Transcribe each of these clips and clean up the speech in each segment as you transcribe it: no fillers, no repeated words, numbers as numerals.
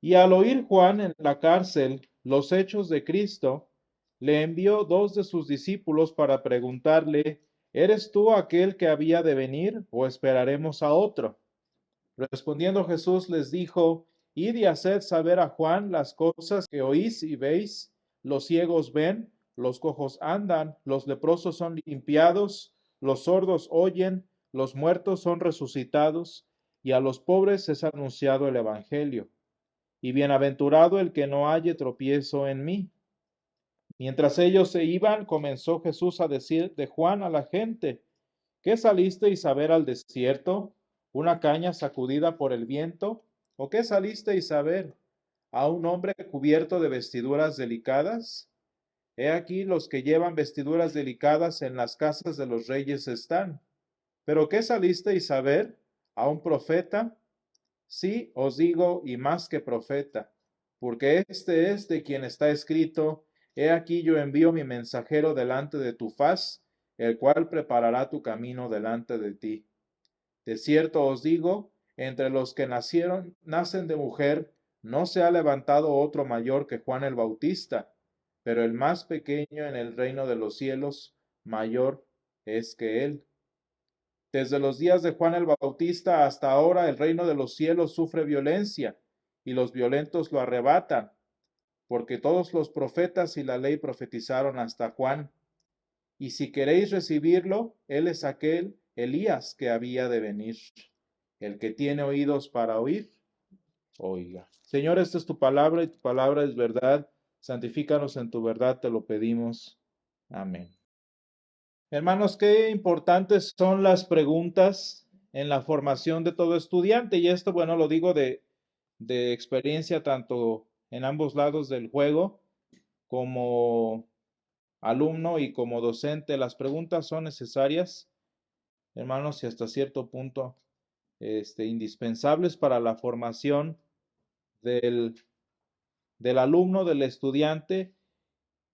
Y al oír Juan en la cárcel los hechos de Cristo, le envió dos de sus discípulos para preguntarle, ¿eres tú aquel que había de venir o esperaremos a otro? Respondiendo Jesús les dijo, id y haced saber a Juan las cosas que oís y veis, los ciegos ven, los cojos andan, los leprosos son limpiados, los sordos oyen, los muertos son resucitados, y a los pobres es anunciado el Evangelio. Y bienaventurado el que no halle tropiezo en mí. Mientras ellos se iban, comenzó Jesús a decir de Juan a la gente, ¿qué salisteis a ver al desierto? ¿Una caña sacudida por el viento? ¿O qué salisteis a ver? ¿A un hombre cubierto de vestiduras delicadas? He aquí los que llevan vestiduras delicadas en las casas de los reyes están. ¿Pero qué salisteis a ver? ¿A un profeta? Sí, os digo, y más que profeta, porque este es de quien está escrito, he aquí yo envío mi mensajero delante de tu faz, el cual preparará tu camino delante de ti. De cierto os digo, entre los que nacen de mujer, no se ha levantado otro mayor que Juan el Bautista, pero el más pequeño en el reino de los cielos, mayor es que él. Desde los días de Juan el Bautista hasta ahora el reino de los cielos sufre violencia y los violentos lo arrebatan, porque todos los profetas y la ley profetizaron hasta Juan. Y si queréis recibirlo, él es aquel Elías que había de venir. El que tiene oídos para oír, oiga. Señor, esta es tu palabra y tu palabra es verdad. Santifícanos en tu verdad, te lo pedimos. Amén. Hermanos, qué importantes son las preguntas en la formación de todo estudiante. Y esto, bueno, lo digo de experiencia tanto en ambos lados del juego, como alumno y como docente. Las preguntas son necesarias, hermanos, y hasta cierto punto indispensables para la formación del, del alumno, del estudiante.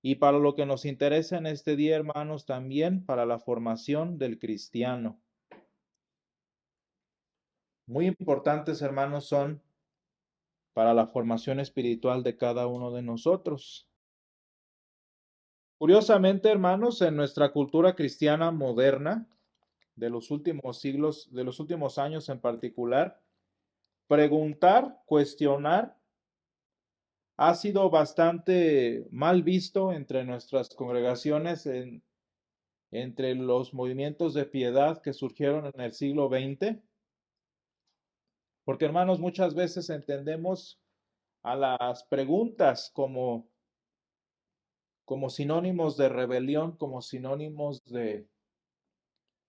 Y para lo que nos interesa en este día, hermanos, también para la formación del cristiano. Muy importantes, hermanos, son para la formación espiritual de cada uno de nosotros. Curiosamente, hermanos, en nuestra cultura cristiana moderna, de los últimos siglos, de los últimos años en particular, preguntar, cuestionar, ha sido bastante mal visto entre nuestras congregaciones, entre los movimientos de piedad que surgieron en el siglo XX, porque hermanos, muchas veces entendemos a las preguntas como sinónimos de rebelión, como sinónimos de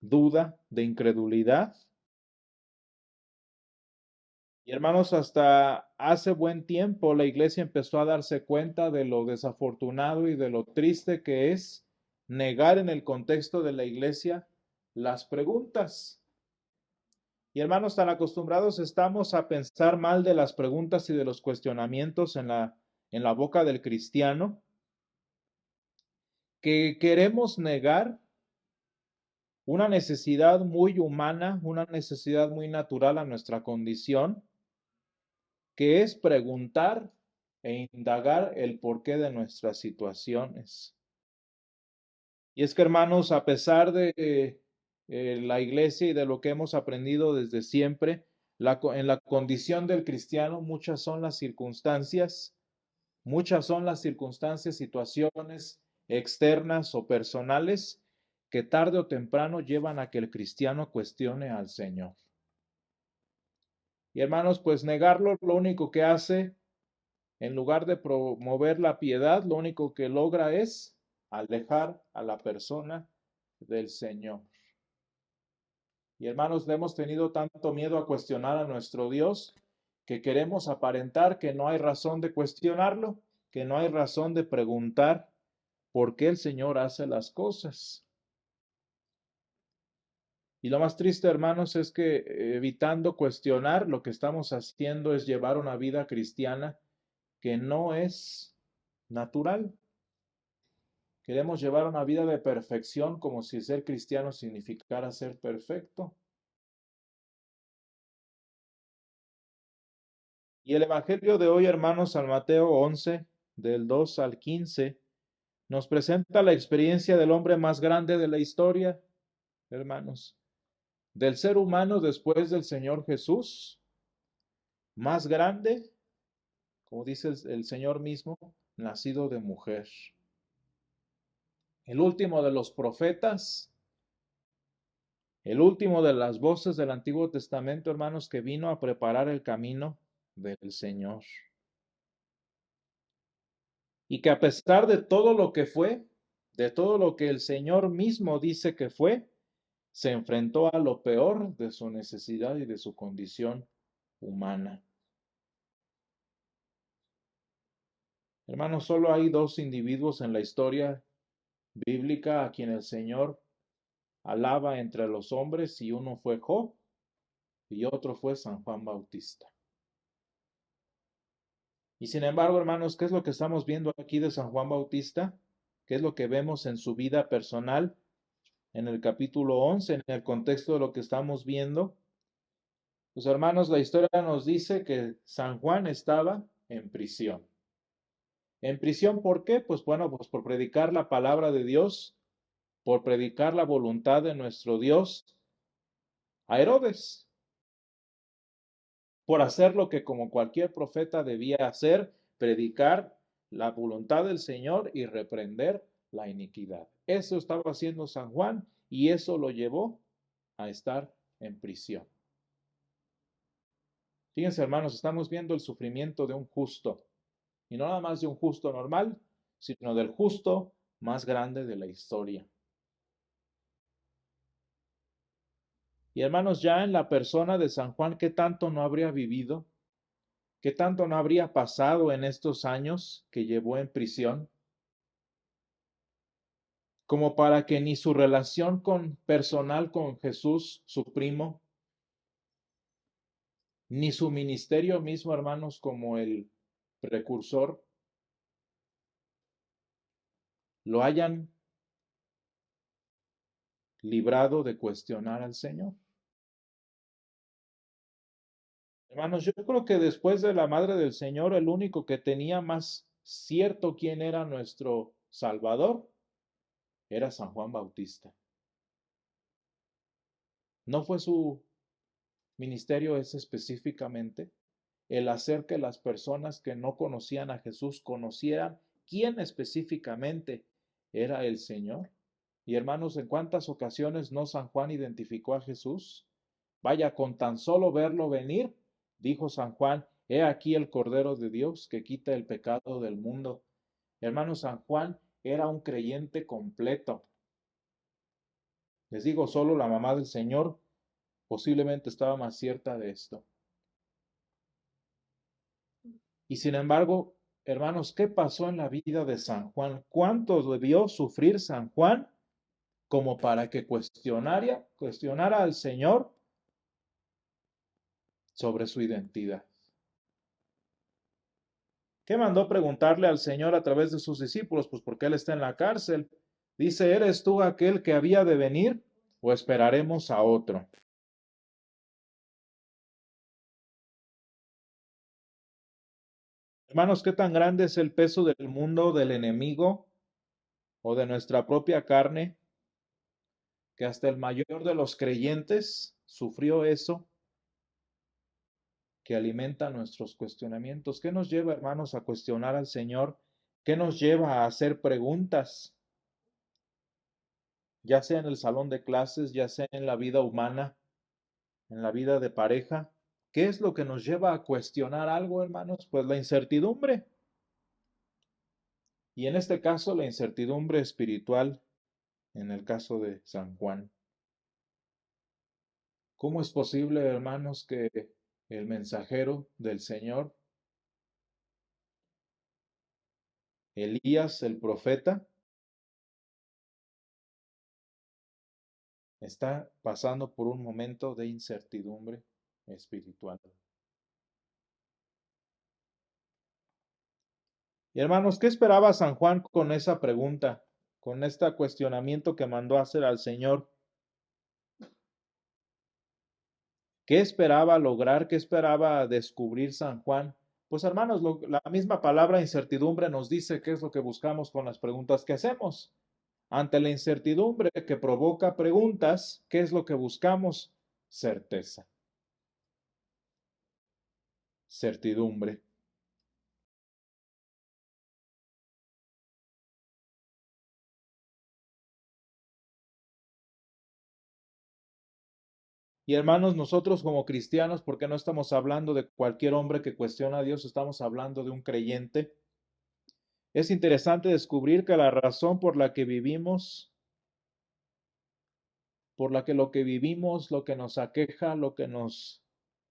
duda, de incredulidad. Y hermanos, hasta hace buen tiempo la iglesia empezó a darse cuenta de lo desafortunado y de lo triste que es negar en el contexto de la iglesia las preguntas. Y hermanos, tan acostumbrados estamos a pensar mal de las preguntas y de los cuestionamientos en la boca del cristiano, que queremos negar una necesidad muy humana, una necesidad muy natural a nuestra condición, que es preguntar e indagar el porqué de nuestras situaciones. Y es que, hermanos, a pesar de la iglesia y de lo que hemos aprendido desde siempre, en la condición del cristiano muchas son las circunstancias, situaciones externas o personales que tarde o temprano llevan a que el cristiano cuestione al Señor. Y hermanos, pues negarlo lo único que hace, en lugar de promover la piedad, lo único que logra es alejar a la persona del Señor. Y hermanos, le hemos tenido tanto miedo a cuestionar a nuestro Dios que queremos aparentar que no hay razón de cuestionarlo, que no hay razón de preguntar por qué el Señor hace las cosas. Y lo más triste, hermanos, es que evitando cuestionar, lo que estamos haciendo es llevar una vida cristiana que no es natural. Queremos llevar una vida de perfección como si ser cristiano significara ser perfecto. Y el Evangelio de hoy, hermanos, San Mateo 11, del 2 al 15, nos presenta la experiencia del hombre más grande de la historia, hermanos, del ser humano después del Señor Jesús, más grande, como dice el Señor mismo, nacido de mujer. El último de los profetas, el último de las voces del Antiguo Testamento, hermanos, que vino a preparar el camino del Señor. Y que a pesar de todo lo que fue, de todo lo que el Señor mismo dice que fue, se enfrentó a lo peor de su necesidad y de su condición humana. Hermanos, solo hay dos individuos en la historia bíblica a quien el Señor alaba entre los hombres, y uno fue Job y otro fue San Juan Bautista. Y sin embargo, hermanos, ¿qué es lo que estamos viendo aquí de San Juan Bautista? ¿Qué es lo que vemos en su vida personal en el capítulo 11, en el contexto de lo que estamos viendo? Pues hermanos, la historia nos dice que San Juan estaba en prisión. ¿En prisión por qué? Pues bueno, pues por predicar la palabra de Dios, por predicar la voluntad de nuestro Dios a Herodes, por hacer lo que como cualquier profeta debía hacer, predicar la voluntad del Señor y reprender la iniquidad. Eso estaba haciendo San Juan y eso lo llevó a estar en prisión. Fíjense, hermanos, estamos viendo el sufrimiento de un justo, y no nada más de un justo normal, sino del justo más grande de la historia. Y hermanos, ya en la persona de San Juan, ¿qué tanto no habría vivido? ¿Qué tanto no habría pasado en estos años que llevó en prisión? Como para que ni su relación personal con Jesús, su primo, ni su ministerio mismo, hermanos, como el precursor, lo hayan librado de cuestionar al Señor. Hermanos, yo creo que después de la Madre del Señor, el único que tenía más cierto quién era nuestro Salvador era San Juan Bautista. ¿No fue su ministerio ese específicamente? El hacer que las personas que no conocían a Jesús conocieran quién específicamente era el Señor. Y hermanos, ¿en cuántas ocasiones no San Juan identificó a Jesús? Vaya, con tan solo verlo venir, dijo San Juan, he aquí el Cordero de Dios que quita el pecado del mundo. Hermano, San Juan era un creyente completo. Les digo, solo la mamá del Señor posiblemente estaba más cierta de esto. Y sin embargo, hermanos, ¿qué pasó en la vida de San Juan? ¿Cuánto debió sufrir San Juan como para que cuestionara al Señor sobre su identidad? ¿Qué mandó preguntarle al Señor a través de sus discípulos? Pues porque él está en la cárcel. Dice, ¿eres tú aquel que había de venir o esperaremos a otro? Hermanos, ¿qué tan grande es el peso del mundo, del enemigo o de nuestra propia carne, que hasta el mayor de los creyentes sufrió eso, que alimenta nuestros cuestionamientos? ¿Qué nos lleva, hermanos, a cuestionar al Señor? ¿Qué nos lleva a hacer preguntas, ya sea en el salón de clases, ya sea en la vida humana, en la vida de pareja? ¿Qué es lo que nos lleva a cuestionar algo, hermanos? Pues la incertidumbre. Y en este caso, la incertidumbre espiritual, en el caso de San Juan. ¿Cómo es posible, hermanos, que el mensajero del Señor, Elías, el profeta, está pasando por un momento de incertidumbre espiritual? Y hermanos, ¿qué esperaba San Juan con esa pregunta, con este cuestionamiento que mandó a hacer al Señor? ¿Qué esperaba lograr? ¿Qué esperaba descubrir San Juan? Pues hermanos, la misma palabra incertidumbre nos dice qué es lo que buscamos con las preguntas que hacemos. Ante la incertidumbre que provoca preguntas, ¿qué es lo que buscamos? Certeza, certidumbre. Y hermanos, nosotros como cristianos, porque no estamos hablando de cualquier hombre que cuestiona a Dios, estamos hablando de un creyente. Es interesante descubrir que la razón por la que vivimos, por la que lo que vivimos, lo que nos aqueja, lo que nos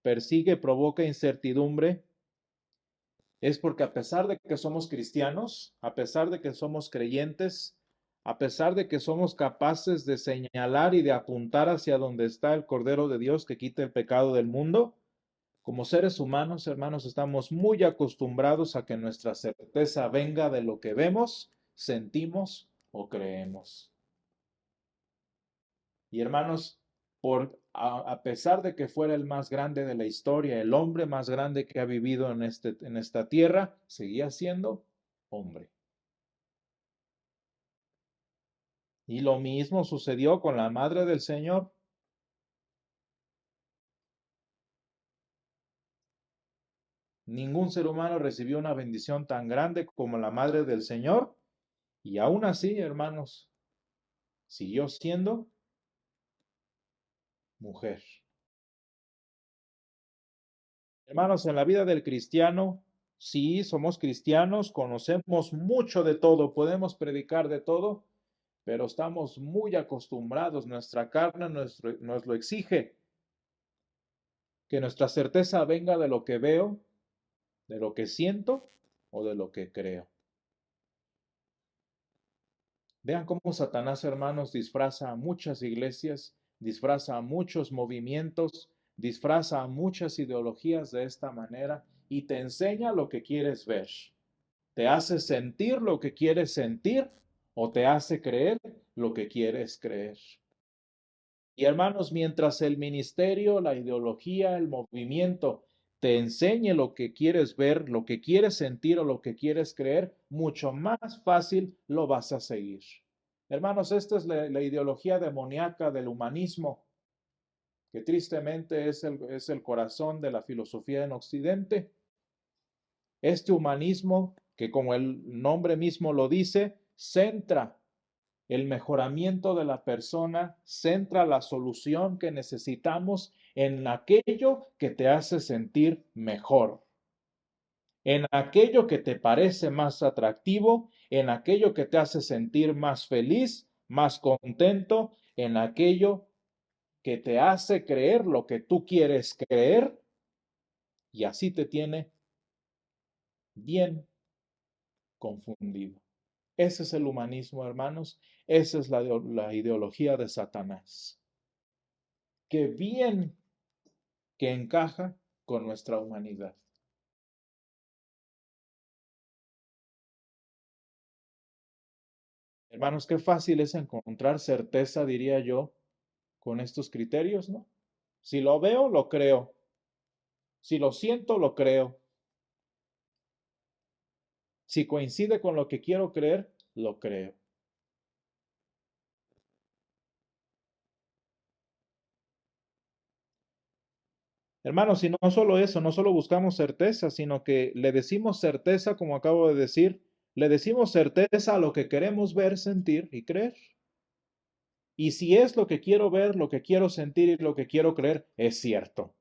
persigue, provoca incertidumbre, es porque a pesar de que somos cristianos, a pesar de que somos creyentes, a pesar de que somos capaces de señalar y de apuntar hacia donde está el Cordero de Dios que quita el pecado del mundo, como seres humanos, hermanos, estamos muy acostumbrados a que nuestra certeza venga de lo que vemos, sentimos o creemos. Y hermanos, a pesar de que fuera el más grande de la historia, el hombre más grande que ha vivido en esta tierra, seguía siendo hombre. Y lo mismo sucedió con la madre del Señor. Ningún ser humano recibió una bendición tan grande como la madre del Señor. Y aún así, hermanos, siguió siendo mujer. Hermanos, en la vida del cristiano, sí, somos cristianos, conocemos mucho de todo, podemos predicar de todo, pero estamos muy acostumbrados, nuestra carne nos lo exige, que nuestra certeza venga de lo que veo, de lo que siento o de lo que creo. Vean cómo Satanás, hermanos, disfraza a muchas iglesias, disfraza a muchos movimientos, disfraza a muchas ideologías de esta manera y te enseña lo que quieres ver. Te hace sentir lo que quieres sentir o te hace creer lo que quieres creer. Y hermanos, mientras el ministerio, la ideología, el movimiento te enseñe lo que quieres ver, lo que quieres sentir o lo que quieres creer, mucho más fácil lo vas a seguir. Hermanos, esta es la ideología demoníaca del humanismo, que tristemente es el corazón de la filosofía en Occidente. Este humanismo, que como el nombre mismo lo dice, centra el mejoramiento de la persona, centra la solución que necesitamos en aquello que te hace sentir mejor, en aquello que te parece más atractivo, en aquello que te hace sentir más feliz, más contento, en aquello que te hace creer lo que tú quieres creer y así te tiene bien confundido. Ese es el humanismo, hermanos. Esa es la ideología de Satanás. Que bien que encaja con nuestra humanidad. Hermanos, qué fácil es encontrar certeza, diría yo, con estos criterios, ¿no? Si lo veo, lo creo. Si lo siento, lo creo. Si coincide con lo que quiero creer, lo creo. Hermanos, y no solo eso, no solo buscamos certeza, sino que le decimos certeza, como acabo de decir, le decimos certeza a lo que queremos ver, sentir y creer. Y si es lo que quiero ver, lo que quiero sentir y lo que quiero creer, es cierto.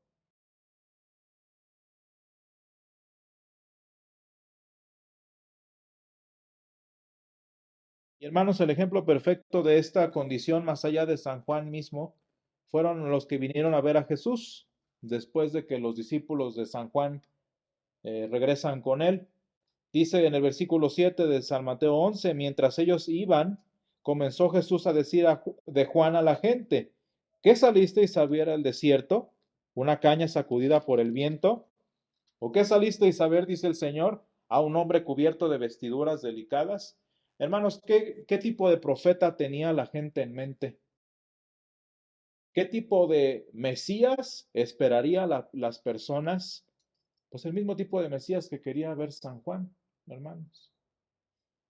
Y hermanos, el ejemplo perfecto de esta condición, más allá de San Juan mismo, fueron los que vinieron a ver a Jesús después de que los discípulos de San Juan regresan con él. Dice en el versículo 7 de San Mateo 11, mientras ellos iban, comenzó Jesús a decir de Juan a la gente, ¿qué salisteis a ver al desierto? ¿Una caña sacudida por el viento? ¿O qué salisteis a ver, dice el Señor, a un hombre cubierto de vestiduras delicadas? Hermanos, ¿qué tipo de profeta tenía la gente en mente? ¿Qué tipo de Mesías esperaría las personas? Pues el mismo tipo de Mesías que quería ver San Juan, hermanos.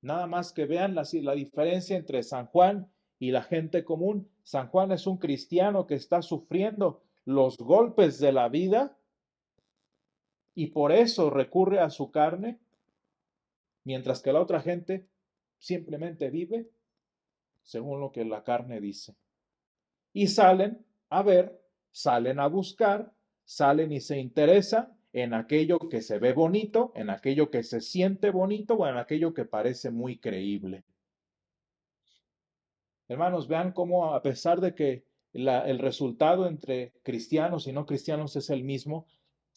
Nada más que vean la diferencia entre San Juan y la gente común. San Juan es un cristiano que está sufriendo los golpes de la vida y por eso recurre a su carne, mientras que la otra gente simplemente vive según lo que la carne dice. Y salen a ver, salen a buscar, salen y se interesan en aquello que se ve bonito, en aquello que se siente bonito o en aquello que parece muy creíble. Hermanos, vean cómo a pesar de que el resultado entre cristianos y no cristianos es el mismo,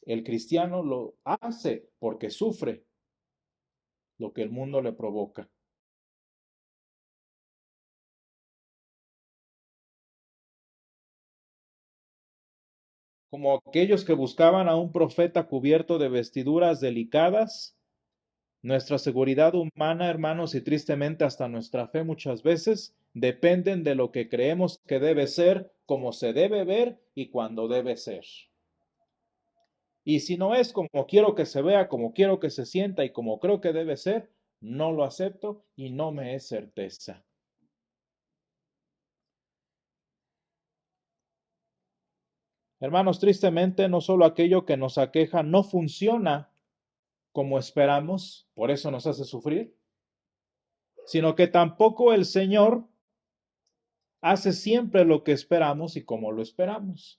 el cristiano lo hace porque sufre lo que el mundo le provoca. Como aquellos que buscaban a un profeta cubierto de vestiduras delicadas, nuestra seguridad humana, hermanos, y tristemente hasta nuestra fe muchas veces dependen de lo que creemos que debe ser, como se debe ver y cuando debe ser. Y si no es como quiero que se vea, como quiero que se sienta y como creo que debe ser, no lo acepto y no me es certeza. Hermanos, tristemente no solo aquello que nos aqueja no funciona como esperamos, por eso nos hace sufrir, sino que tampoco el Señor hace siempre lo que esperamos y como lo esperamos.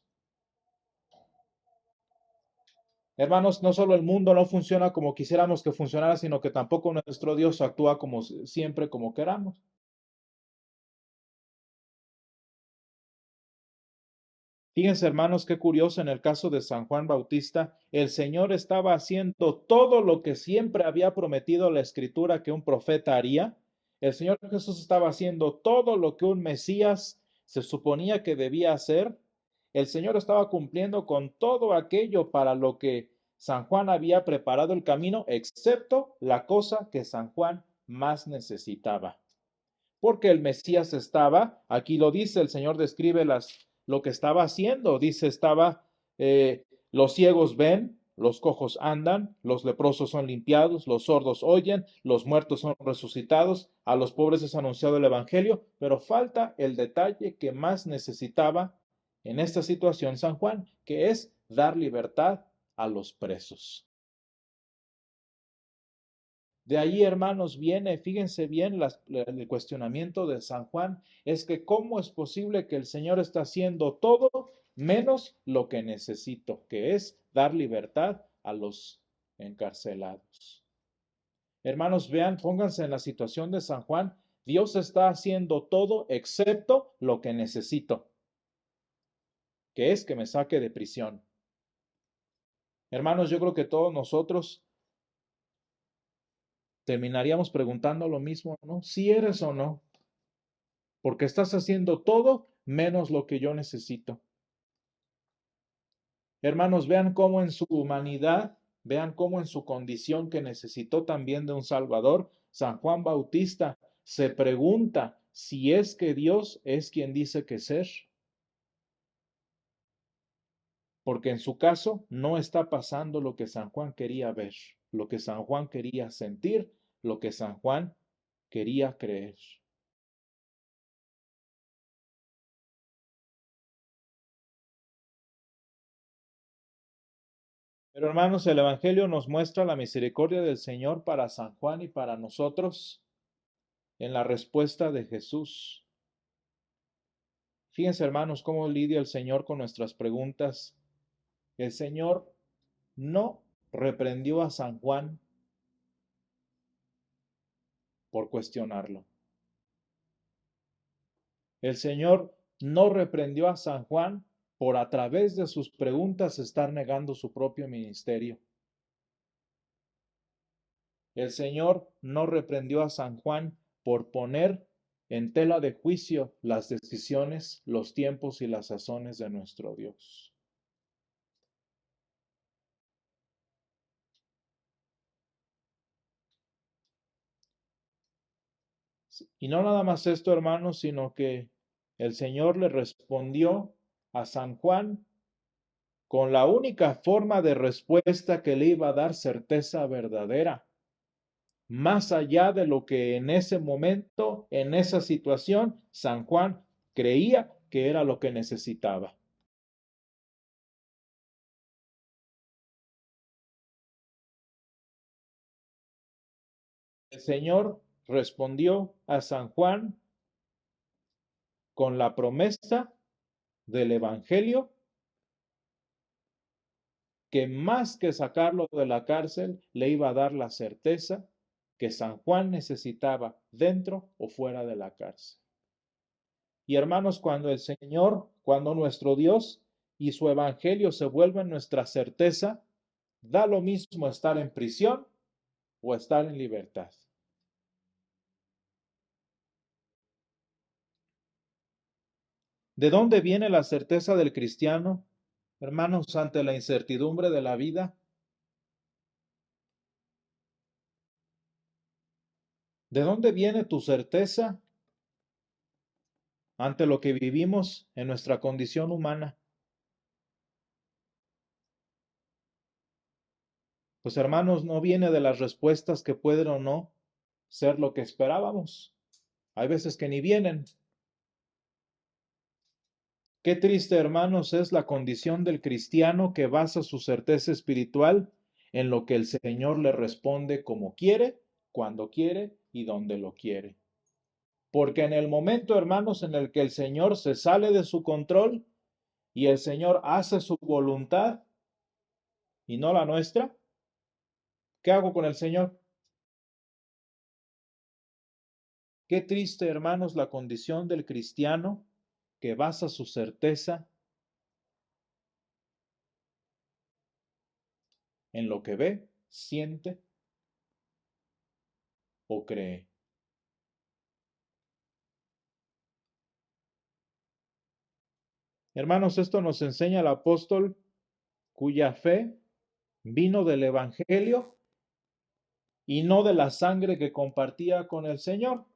Hermanos, no solo el mundo no funciona como quisiéramos que funcionara, sino que tampoco nuestro Dios actúa como siempre como queramos. Fíjense, hermanos, qué curioso en el caso de San Juan Bautista, el Señor estaba haciendo todo lo que siempre había prometido la Escritura que un profeta haría. El Señor Jesús estaba haciendo todo lo que un Mesías se suponía que debía hacer. El Señor estaba cumpliendo con todo aquello para lo que San Juan había preparado el camino, excepto la cosa que San Juan más necesitaba, porque el Mesías estaba, aquí lo dice, el Señor describe lo que estaba haciendo, dice, los ciegos ven, los cojos andan, los leprosos son limpiados, los sordos oyen, los muertos son resucitados, a los pobres es anunciado el Evangelio, pero falta el detalle que más necesitaba en esta situación San Juan, que es dar libertad a los presos. De ahí, hermanos, viene, fíjense bien, el cuestionamiento de San Juan, es que cómo es posible que el Señor está haciendo todo menos lo que necesito, que es dar libertad a los encarcelados. Hermanos, vean, pónganse en la situación de San Juan. Dios está haciendo todo excepto lo que necesito, que es que me saque de prisión. Hermanos, yo creo que todos nosotros terminaríamos preguntando lo mismo, ¿no? Si eres o no, porque estás haciendo todo menos lo que yo necesito. Hermanos, vean cómo en su humanidad, vean cómo en su condición que necesitó también de un Salvador, San Juan Bautista se pregunta si es que Dios es quien dice que ser, porque en su caso no está pasando lo que San Juan quería ver, lo que San Juan quería sentir, lo que San Juan quería creer. Pero hermanos, el Evangelio nos muestra la misericordia del Señor para San Juan y para nosotros en la respuesta de Jesús. Fíjense, hermanos, cómo lidia el Señor con nuestras preguntas. El Señor no reprendió a San Juan por cuestionarlo. El Señor no reprendió a San Juan por a través de sus preguntas estar negando su propio ministerio. El Señor no reprendió a San Juan por poner en tela de juicio las decisiones, los tiempos y las sazones de nuestro Dios. Y no nada más esto, hermanos, sino que el Señor le respondió a San Juan con la única forma de respuesta que le iba a dar certeza verdadera, más allá de lo que en ese momento, en esa situación, San Juan creía que era lo que necesitaba. El Señor respondió a San Juan con la promesa del Evangelio, que más que sacarlo de la cárcel, le iba a dar la certeza que San Juan necesitaba dentro o fuera de la cárcel. Y hermanos, cuando el Señor, cuando nuestro Dios y su Evangelio se vuelven nuestra certeza, da lo mismo estar en prisión o estar en libertad. ¿De dónde viene la certeza del cristiano, hermanos, ante la incertidumbre de la vida? ¿De dónde viene tu certeza ante lo que vivimos en nuestra condición humana? Pues hermanos, no viene de las respuestas que pueden o no ser lo que esperábamos. Hay veces que ni vienen. Qué triste, hermanos, es la condición del cristiano que basa su certeza espiritual en lo que el Señor le responde como quiere, cuando quiere y donde lo quiere. Porque en el momento, hermanos, en el que el Señor se sale de su control y el Señor hace su voluntad y no la nuestra, ¿qué hago con el Señor? Qué triste, hermanos, la condición del cristiano que basa su certeza en lo que ve, siente o cree. Hermanos, esto nos enseña el apóstol cuya fe vino del Evangelio y no de la sangre que compartía con el Señor.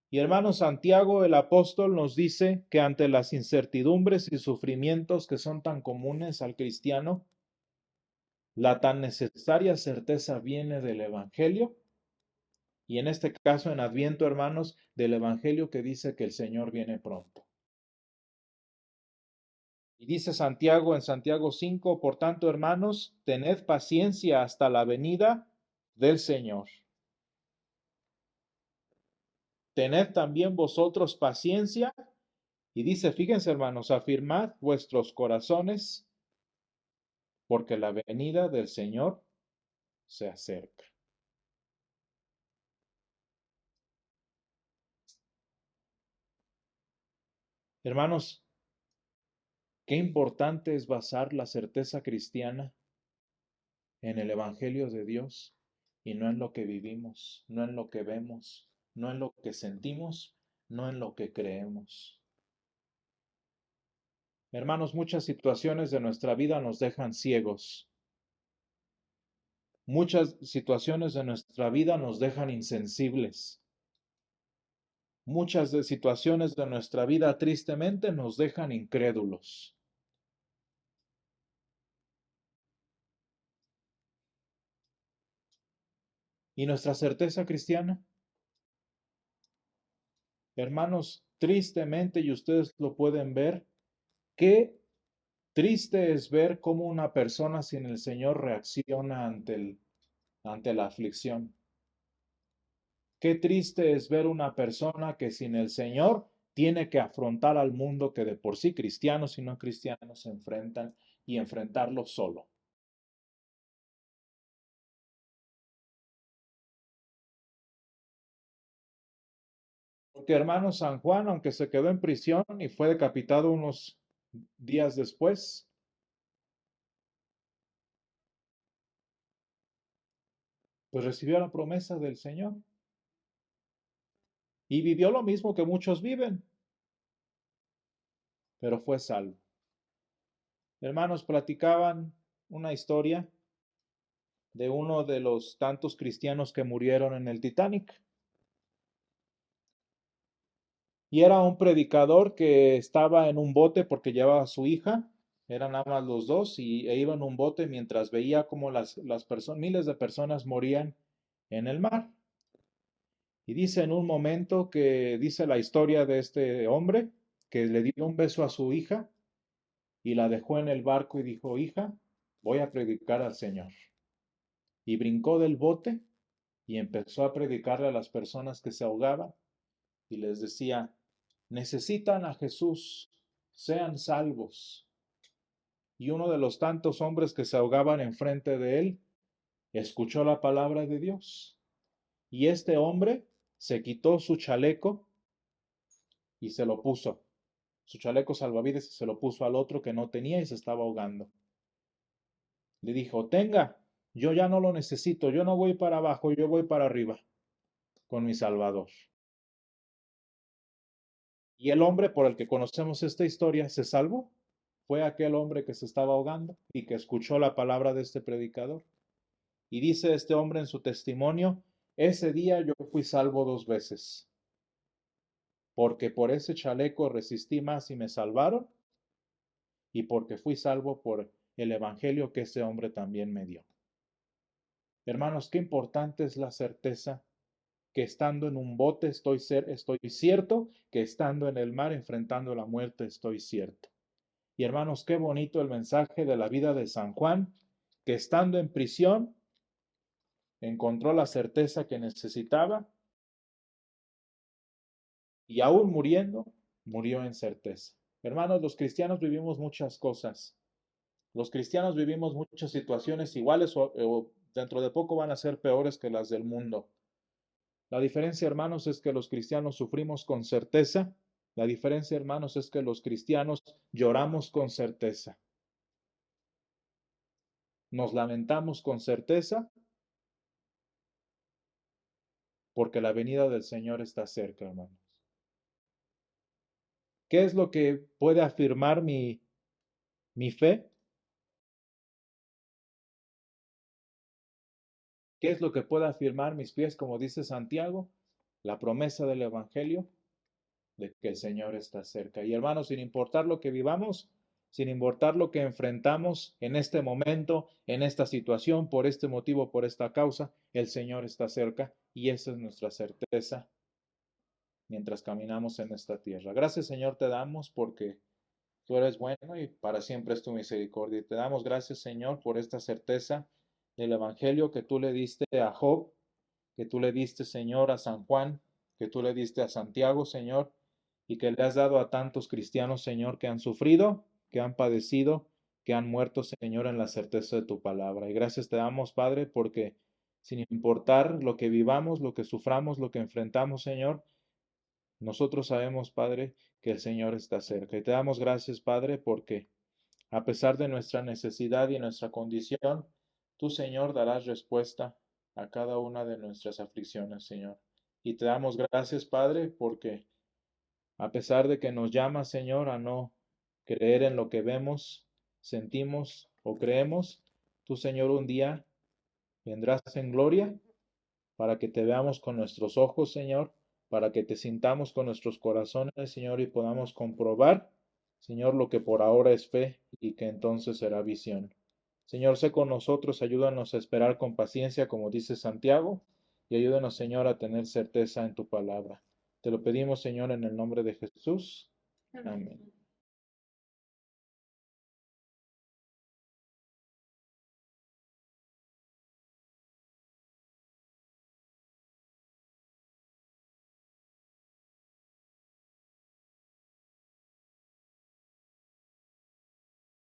Y hermano Santiago, el apóstol, nos dice que ante las incertidumbres y sufrimientos que son tan comunes al cristiano, la tan necesaria certeza viene del Evangelio y en este caso en Adviento, hermanos, del Evangelio que dice que el Señor viene pronto. Y dice Santiago en Santiago 5, por tanto, hermanos, tened paciencia hasta la venida del Señor. Tened también vosotros paciencia. Y dice, fíjense, hermanos, afirmad vuestros corazones, porque la venida del Señor se acerca. Hermanos, qué importante es basar la certeza cristiana en el Evangelio de Dios y no en lo que vivimos, no en lo que vemos, no en lo que sentimos, no en lo que creemos. Hermanos, muchas situaciones de nuestra vida nos dejan ciegos. Muchas situaciones de nuestra vida nos dejan insensibles. Muchas de situaciones de nuestra vida tristemente nos dejan incrédulos. ¿Y nuestra certeza cristiana? Hermanos, tristemente, y ustedes lo pueden ver, qué triste es ver cómo una persona sin el Señor reacciona ante la aflicción. Qué triste es ver una persona que sin el Señor tiene que afrontar al mundo que de por sí cristianos y no cristianos se enfrentan y enfrentarlo solo. Porque hermano San Juan, aunque se quedó en prisión y fue decapitado unos días después, pues recibió la promesa del Señor y vivió lo mismo que muchos viven, pero fue salvo. Hermanos, platicaban una historia de uno de los tantos cristianos que murieron en el Titanic. Y era un predicador que estaba en un bote porque llevaba a su hija, eran nada más los dos, e iba en un bote mientras veía cómo las personas, miles de personas morían en el mar. Y dice en un momento que dice la historia de este hombre que le dio un beso a su hija y la dejó en el barco y dijo, hija, voy a predicar al Señor. Y brincó del bote y empezó a predicarle a las personas que se ahogaban y les decía, necesitan a Jesús, sean salvos. Y uno de los tantos hombres que se ahogaban enfrente de él escuchó la palabra de Dios. Y este hombre se quitó su chaleco y se lo puso. Su chaleco salvavidas y se lo puso al otro que no tenía y se estaba ahogando. Le dijo, tenga, yo ya no lo necesito, yo no voy para abajo, yo voy para arriba con mi Salvador. Y el hombre por el que conocemos esta historia se salvó. Fue aquel hombre que se estaba ahogando y que escuchó la palabra de este predicador. Y dice este hombre en su testimonio, ese día yo fui salvo 2 veces, porque por ese chaleco resistí más y me salvaron, y porque fui salvo por el evangelio que ese hombre también me dio. Hermanos, qué importante es la certeza que estando en un bote estoy cierto, que estando en el mar enfrentando la muerte estoy cierto. Y hermanos, qué bonito el mensaje de la vida de San Juan, que estando en prisión encontró la certeza que necesitaba y aún muriendo, murió en certeza. Hermanos, los cristianos vivimos muchas cosas. Los cristianos vivimos muchas situaciones iguales o dentro de poco van a ser peores que las del mundo. La diferencia, hermanos, es que los cristianos sufrimos con certeza. La diferencia, hermanos, es que los cristianos lloramos con certeza. Nos lamentamos con certeza porque la venida del Señor está cerca, hermanos. ¿Qué es lo que puede afirmar mi fe? ¿Qué es lo que puede afirmar mis pies, como dice Santiago? La promesa del Evangelio de que el Señor está cerca. Y hermanos, sin importar lo que vivamos, sin importar lo que enfrentamos en este momento, en esta situación, por este motivo, por esta causa, el Señor está cerca y esa es nuestra certeza mientras caminamos en esta tierra. Gracias, Señor, te damos porque tú eres bueno y para siempre es tu misericordia. Y te damos gracias, Señor, por esta certeza del Evangelio que tú le diste a Job, que tú le diste, Señor, a San Juan, que tú le diste a Santiago, Señor, y que le has dado a tantos cristianos, Señor, que han sufrido, que han padecido, que han muerto, Señor, en la certeza de tu palabra. Y gracias te damos, Padre, porque sin importar lo que vivamos, lo que suframos, lo que enfrentamos, Señor, nosotros sabemos, Padre, que el Señor está cerca. Y te damos gracias, Padre, porque a pesar de nuestra necesidad y nuestra condición, tú, Señor, darás respuesta a cada una de nuestras aflicciones, Señor. Y te damos gracias, Padre, porque a pesar de que nos llamas, Señor, a no creer en lo que vemos, sentimos o creemos, tú, Señor, un día vendrás en gloria para que te veamos con nuestros ojos, Señor, para que te sintamos con nuestros corazones, Señor, y podamos comprobar, Señor, lo que por ahora es fe y que entonces será visión. Señor, sé con nosotros, ayúdanos a esperar con paciencia, como dice Santiago, y ayúdanos, Señor, a tener certeza en tu palabra. Te lo pedimos, Señor, en el nombre de Jesús. Amén.